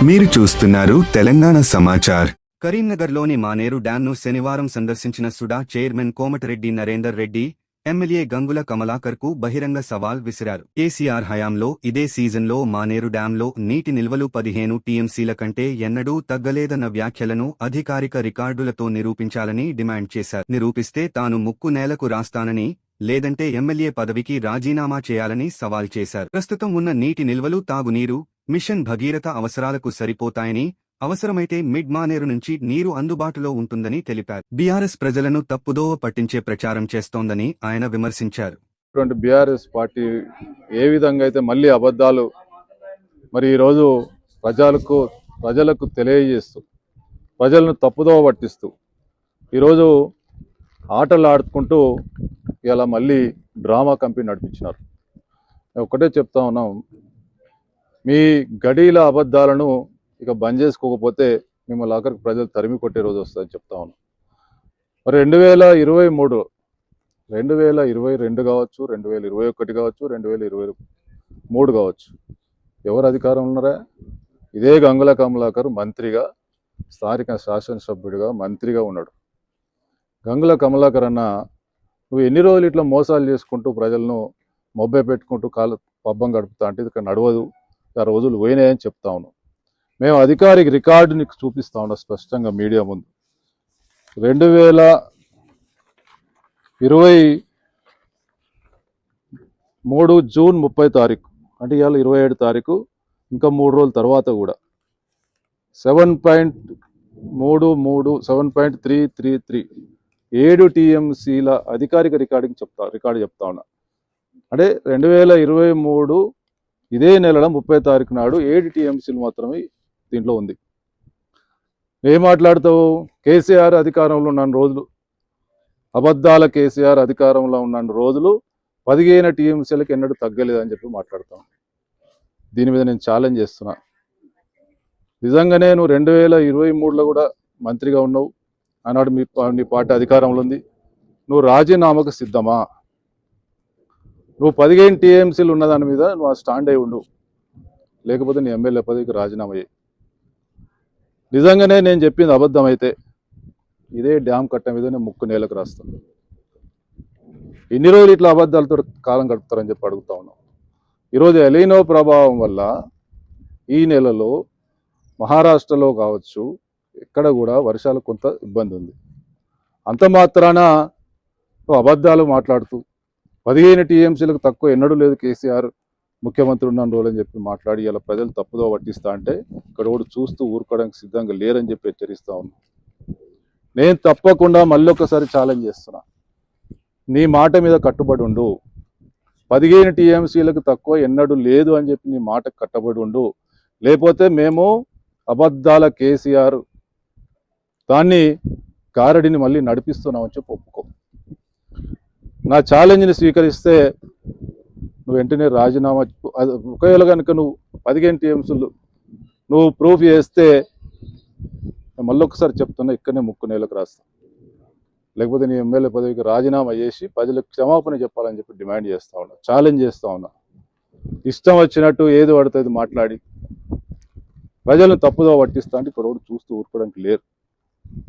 మీరు చూస్తున్నారు తెలంగాణ సమాచార్. కరీంనగర్లోని మానేరు డ్యాంను శనివారం సందర్శించిన సుడా చైర్మన్ కోమటిరెడ్డి నరేందర్ రెడ్డి ఎమ్మెల్యే గంగుల కమలాకర్కు బహిరంగ సవాల్ విసిరారు. కేసీఆర్ హయాంలో ఇదే సీజన్లో మానేరు డ్యాంలో నీటి నిల్వలు 15 టీఎంసీల కంటే ఎన్నడూ తగ్గలేదన్న వ్యాఖ్యలను అధికారిక రికార్డులతో నిరూపించాలని డిమాండ్ చేశారు. నిరూపిస్తే తాను ముక్కు నేలకు రాస్తానని, లేదంటే ఎమ్మెల్యే పదవికి రాజీనామా చేయాలని సవాల్ చేశారు. ప్రస్తుతం ఉన్న నీటి నిల్వలు తాగునీరు, మిషన్ భగీరథ అవసరాలకు సరిపోతాయని, అవసరమైతే మిడ్ మానేరు నుంచి నీరు అందుబాటులో ఉంటుందని తెలిపారు. బీఆర్ఎస్ ప్రజలను తప్పుదోవ పట్టించే ప్రచారం చేస్తోందని ఆయన విమర్శించారు. బీఆర్ఎస్ పార్టీ ఏ విధంగా అయితే మళ్ళీ అబద్ధాలు మరి ఈరోజు ప్రజలకు తెలియజేస్తూ ప్రజలను తప్పుదోవ పట్టిస్తూ ఈరోజు ఆటలు ఆడుకుంటూ ఇలా మళ్ళీ డ్రామా కంపెనీ నడిపించినారు. ఒకటే చెప్తా ఉన్నాం, మీ గడీల అబద్ధాలను ఇక బంద్ చేసుకోకపోతే మిమ్మల్ని ఆఖరికి ప్రజలు తరిమి కొట్టే రోజు వస్తుందని చెప్తా ఉన్నాం. మరి 2022 కావచ్చు, 2021 కావచ్చు, 2023 కావచ్చు, ఎవరు అధికారంలో ఉన్నారా? ఇదే గంగుల కమలాకర్ మంత్రిగా, స్థానిక శాసనసభ్యుడిగా, మంత్రిగా ఉన్నాడు. గంగుల కమలాకర్ అన్న, నువ్వు ఎన్ని రోజులు ఇట్లా మోసాలు చేసుకుంటూ ప్రజలను మొబ్బే పెట్టుకుంటూ పబ్బం గడుపుతా అంటే ఇది నడవదు, ఆ రోజులు పోయినాయని చెప్తా ఉన్నాం. మేము అధికారిక రికార్డుని చూపిస్తా ఉన్నాం స్పష్టంగా మీడియా ముందు. 2023 జూన్ 30 తారీఖు అంటే ఇవాళ 27 తారీఖు, ఇంకా 3 రోజుల తర్వాత కూడా 7.333 7 టీఎంసీల అధికారిక రికార్డు చెప్తా ఉన్నా. అంటే 2023 ఇదే నెల 30 తారీఖు నాడు 7 టీఎంసీలు మాత్రమే దీంట్లో ఉంది. ఏం మాట్లాడతావు? కేసీఆర్ అధికారంలో ఉన్న రోజులు, అబద్ధాల కేసీఆర్ అధికారంలో ఉన్న రోజులు 15 టీఎంసీలకు ఎన్నడూ తగ్గలేదని చెప్పి మాట్లాడతాం. దీని మీద నేను ఛాలెంజ్ చేస్తున్నా. నిజంగానే నువ్వు 2023లో కూడా మంత్రిగా ఉన్నావు, ఆనాడు నీ పార్టీ అధికారంలో ఉంది, నువ్వు రాజీనామాకు సిద్ధమా? నువ్వు 15 టీఎంసీలు ఉన్న దాని మీద నువ్వు ఆ స్టాండ్ అయి ఉండు, లేకపోతే నీ ఎమ్మెల్యే పదవికి రాజీనామా చేయి. నిజంగానే నేను చెప్పింది అబద్ధం అయితే ఇదే డ్యామ్ కట్ట మీదనే ముక్కు నేలకు రాస్తాను. ఎన్ని రోజులు ఇట్లా అబద్ధాలతో కాలం గడుపుతారని చెప్పి అడుగుతా ఉన్నాం. ఈరోజు ఎలీనో ప్రభావం వల్ల ఈ నెలలో మహారాష్ట్రలో కావచ్చు, ఎక్కడ కూడా వర్షాలు కొంత ఇబ్బంది ఉంది. అంత మాత్రాన అబద్ధాలు మాట్లాడుతూ 15 టీఎంసీలకు తక్కువ ఎన్నడూ లేదు కేసీఆర్ ముఖ్యమంత్రి ఉన్న రోజు అని చెప్పి మాట్లాడి ఇలా ప్రజలు తప్పుదో పట్టిస్తా అంటే ఇక్కడ కూడా చూస్తూ ఊరుకోవడానికి సిద్ధంగా లేరని చెప్పి హెచ్చరిస్తా ఉన్నా. నేను తప్పకుండా మళ్ళీ ఒకసారి ఛాలెంజ్ చేస్తున్నా, నీ మాట మీద కట్టుబడి ఉండు. 15 టీఎంసీలకు తక్కువ ఎన్నడూ లేదు అని చెప్పి నీ మాట కట్టుబడి ఉండు, లేకపోతే మేము అబద్ధాల కేసీఆర్ దాన్ని గారడిని మళ్ళీ నడిపిస్తున్నామని చెప్పి ఒప్పుకో. నా ఛాలెంజ్ని స్వీకరిస్తే నువ్వు వెంటనే రాజీనామా, ఒకవేళ కనుక నువ్వు 15 టీఎంసీలు నువ్వు ప్రూఫ్ చేస్తే మళ్ళొకసారి చెప్తున్నా, ఇక్కడనే ముక్కు నేలకు రాస్తా, లేకపోతే నీ ఎమ్మెల్యే పదవికి రాజీనామా చేసి ప్రజలకు క్షమాపణ చెప్పాలని చెప్పి డిమాండ్ చేస్తా ఉన్నా, ఛాలెంజ్ చేస్తా ఉన్నా. ఇష్టం వచ్చినట్టు ఏది పడుతుంది మాట్లాడి ప్రజలను తప్పుదో పట్టిస్తా అంటే ఇక్కడ చూస్తూ ఊరుకోవడానికి లేరు.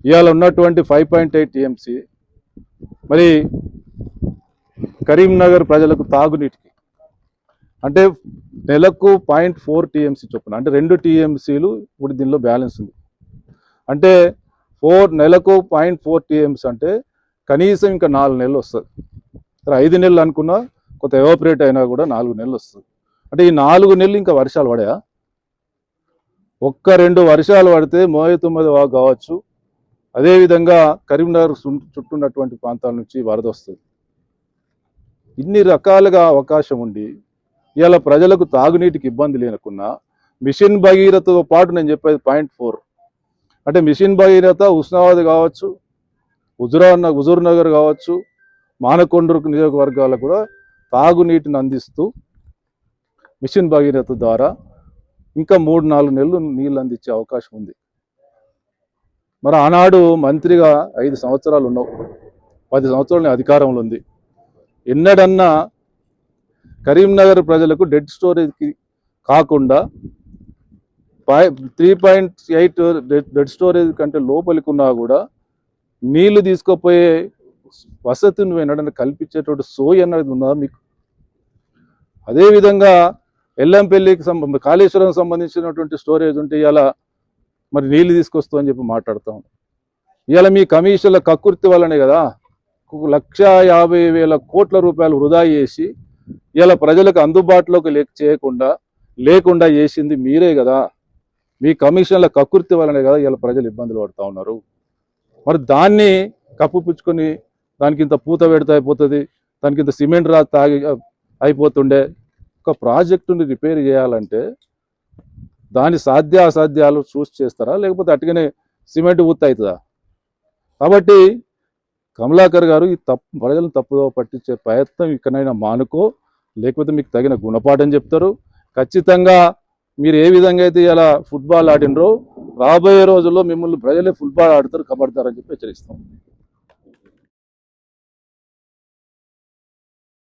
ఇవాళ ఉన్నటువంటి 5.8 టీఎంసీ మరి కరీంనగర్ ప్రజలకు తాగునీటికి అంటే నెలకు 0.4 టీఎంసీ చొప్పున, అంటే 2 టీఎంసీలు ఇప్పుడు దీనిలో బ్యాలెన్స్ ఉంది. అంటే నెలకు 0.4 టీఎంసీ అంటే కనీసం ఇంకా 4 నెలలు వస్తుంది. 5 నెలలు అనుకున్నా కొంత ఎవాపరేట్ అయినా కూడా 4 నెలలు వస్తుంది. అంటే ఈ 4 నెలలు ఇంకా వర్షాలు పడాయా? 1-2 వర్షాలు పడితే 39 వాగు కావచ్చు, అదేవిధంగా కరీంనగర్ చుట్టూన్నటువంటి ప్రాంతాల నుంచి వరద వస్తుంది. ఇన్ని రకాలుగా అవకాశం ఉండి ఇలా ప్రజలకు తాగునీటికి ఇబ్బంది లేనకున్నా మిషన్ భగీరథతో పాటు నేను చెప్పేది 0.4 అంటే మిషన్ భగీరథ హుస్నాబాద్ కావచ్చు, హుజూర్ నగర్ కావచ్చు, మానకొండూరు నియోజకవర్గాలకు కూడా తాగునీటిని అందిస్తూ మిషన్ భగీరథ ద్వారా ఇంకా 3-4 నెలలు నీళ్ళు అందించే అవకాశం ఉంది. మరి ఆనాడు మంత్రిగా 5 సంవత్సరాలు ఉన్నావు, 10 సంవత్సరాలు అధికారంలో ఉంది. ఎన్నడన్నా కరీంనగర్ ప్రజలకు డెడ్ స్టోరేజ్కి కాకుండా 3.8 డెడ్ స్టోరేజ్ కంటే లోపలికి ఉన్నా కూడా నీళ్లు తీసుకుపోయే వసతి నువ్వు ఎన్నడన్నా కల్పించేటువంటి సోయి అన్నది ఉందా మీకు? అదేవిధంగా ఎల్లంపల్లికి కాళేశ్వరం సంబంధించినటువంటి స్టోరేజ్ ఉంటే ఇలా మరి నీళ్లు తీసుకొస్తూ అని చెప్పి మాట్లాడుతాం. ఇవాళ మీ కమిషన్ల కక్కుర్తి వల్లనే కదా 1,50,000 కోట్ల రూపాయలు వృధా చేసి ఇలా ప్రజలకు అందుబాటులోకి లేకుండా చేసింది మీరే కదా. మీ కమిషన్ల కక్కుర్తి వల్లనే కదా ఇలా ప్రజలు ఇబ్బందులు పడుతూ ఉన్నారు. మరి దాన్ని కప్పుపుచ్చుకొని దానికి ఇంత పూత పెడితే అయిపోతుంది, దానికి ఇంత సిమెంట్ రా తాగి అయిపోతుండే. ఒక ప్రాజెక్టుని రిపేర్ చేయాలంటే దాని సాధ్యాసాధ్యాలు చూసి చేస్తారా, లేకపోతే అట్టుగానే సిమెంట్ ఊత అవుతుందా? కాబట్టి కమలాకర్ గారు ఈ ప్రజలను తప్పుదో పట్టించే ప్రయత్నం ఇక్కడైనా మానుకో, లేకపోతే మీకు తగిన గుణపాఠం చెప్తారు. ఖచ్చితంగా మీరు ఏ విధంగా అయితే ఇలా ఫుట్బాల్ ఆడినరో రాబోయే రోజుల్లో మిమ్మల్ని ప్రజలే ఫుట్బాల్ ఆడతారు, కబడతారని చెప్పి హెచ్చరిస్తాం.